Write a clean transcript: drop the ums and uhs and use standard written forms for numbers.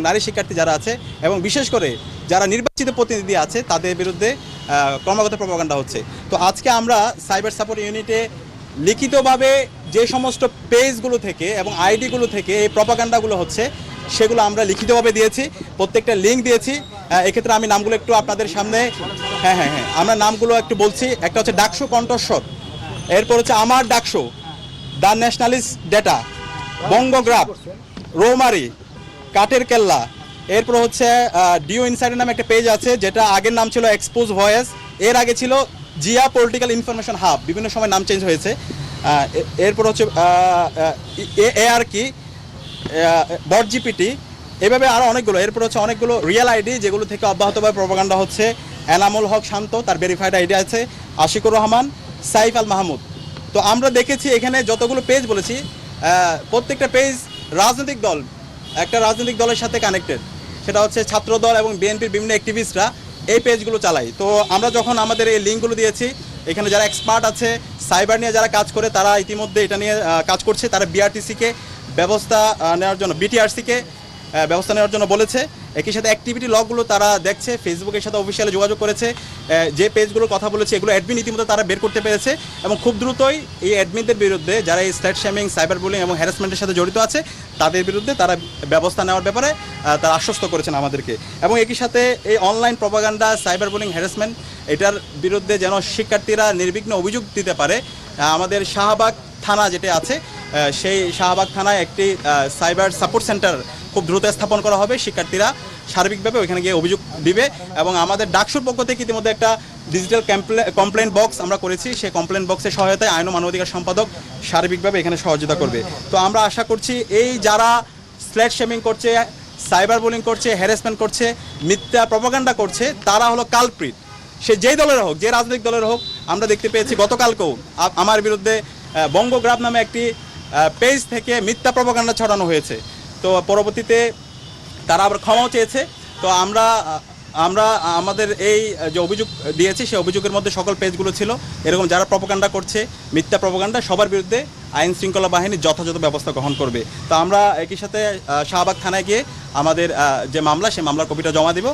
নারী শিক্ষার্থী যারা আছে এবং বিশেষ করে যারা নির্বাচিত প্রতিনিধি আছে তাদের বিরুদ্ধে ক্রমাগত প্রপাগান্ডা হচ্ছে। তো আজকে আমরা সাইবার সাপোর্ট ইউনিটে লিখিতভাবে যে সমস্ত পেজগুলো থেকে এবং আইডিগুলো থেকে এই প্রপাগান্ডাগুলো হচ্ছে সেগুলো আমরা লিখিতভাবে দিয়েছি, প্রত্যেকটা লিঙ্ক দিয়েছি। এক্ষেত্রে আমি নামগুলো একটু আপনাদের সামনে হ্যাঁ আমরা নামগুলো একটু বলছি। একটা হচ্ছে ডাকসু কণ্ঠস্বর, এরপর হচ্ছে আমার ডাকসু, দ্য ন্যাশনালিস্ট ডেটা, বঙ্গগ্রাফ, রৌমারি, কাঠের কেল্লা, এরপর হচ্ছে ডিও ইনসাইডার নামে একটা পেজ আছে যেটা আগের নাম ছিল এক্সপোজ ভয়েস, এর আগে ছিল জিয়া পলিটিক্যাল ইনফরমেশন হাব, বিভিন্ন সময় নাম চেঞ্জ হয়েছে। এরপর হচ্ছে আর কি বট জিপিটি, এভাবে আরও অনেকগুলো। এরপর হচ্ছে অনেকগুলো রিয়েল আইডি যেগুলো থেকে অব্যাহতভাবে প্রপাগান্ডা হচ্ছে। এনামুল হক শান্ত, তার ভেরিফাইড আইডি আছে, আশিকুর রহমান, সাইফ আল মাহমুদ। তো আমরা দেখেছি এখানে যতগুলো পেজ বলেছি প্রত্যেকটা পেজ রাজনৈতিক দল, একটা রাজনৈতিক দলের সাথে কানেক্টেড, সেটা হচ্ছে ছাত্র দল এবং বিএনপির বিভিন্ন অ্যাক্টিভিস্টরা এই পেজগুলো চালায়। তো আমরা যখন আমাদের এই লিঙ্কগুলো দিয়েছি, এখানে যারা এক্সপার্ট আছে সাইবার নিয়ে যারা কাজ করে তারা ইতিমধ্যে এটা নিয়ে কাজ করছে, তারা বিআরটিসিকে ব্যবস্থা নেওয়ার জন্য, বিটিআরসিকে ব্যবস্থা নেওয়ার জন্য বলেছে। একই সাথে অ্যাক্টিভিটি লগগুলো তারা দেখছে, ফেসবুকের সাথে অফিসিয়ালি যোগাযোগ করেছে, যে পেজগুলোর কথা বলেছে এগুলো অ্যাডমিন ইতিমধ্যে তারা বের করতে পেরেছে এবং খুব দ্রুতই এই অ্যাডমিনদের বিরুদ্ধে যারা এই স্ল্যাট শেমিং, সাইবার বুলিং এবং হ্যারাসমেন্টের সাথে জড়িত আছে তাদের বিরুদ্ধে তারা ব্যবস্থা নেওয়ার ব্যাপারে তারা আশ্বস্ত করেছেন আমাদেরকে। এবং একই সাথে এই online propaganda, cyber bullying, harassment এটার বিরুদ্ধে যেন শিক্ষার্থীরা নির্বিঘ্ন অভিযোগ দিতে পারে, আমাদের শাহবাগ থানা যেটা আছে সেই শাহবাগ থানায় একটি সাইবার সাপোর্ট সেন্টার খুব দ্রুত স্থাপন করা হবে। শিক্ষার্থীরা সার্বিকভাবে ওইখানে গিয়ে অভিযোগ দিবে এবং আমাদের ডাকসুর পক্ষ থেকে ইতিমধ্যে একটা ডিজিটাল কমপ্লেন বক্স আমরা করেছি, সেই কমপ্লেন বক্সের সহায়তায় আইন ও মানবাধিকার সম্পাদক সার্বিকভাবে এখানে সহযোগিতা করবে। তো আমরা আশা করছি এই যারা স্ল্যাট শেমিং করছে, সাইবার বুলিং করছে, হ্যারাসমেন্ট করছে, মিথ্যা প্রপাগান্ডা করছে, তারা হলো কালপ্রিট। সে যেই দলের হোক, যে রাজনৈতিক দলের হোক। আমরা দেখতে পেয়েছি গতকালকেও আমার বিরুদ্ধে বঙ্গগ্রাফ নামে একটি পেজ থেকে মিথ্যা প্রপাগান্ডা ছড়ানো হয়েছে। তো পরবর্তীতে তারা আবার ক্ষমাও চেয়েছে। তো আমরা আমাদের এই যে অভিযোগ দিয়েছি সেই অভিযোগের মধ্যে সকল পেজগুলো ছিল এরকম যারা প্রপাগান্ডা করছে, মিথ্যা প্রপাগান্ডা, সবার বিরুদ্ধে আইন শৃঙ্খলা বাহিনী যথাযথ ব্যবস্থা গ্রহণ করবে। তো আমরা একই সাথে শাহবাগ থানায় গিয়ে আমাদের যে মামলা, সেই মামলার কপিটা জমা দিব।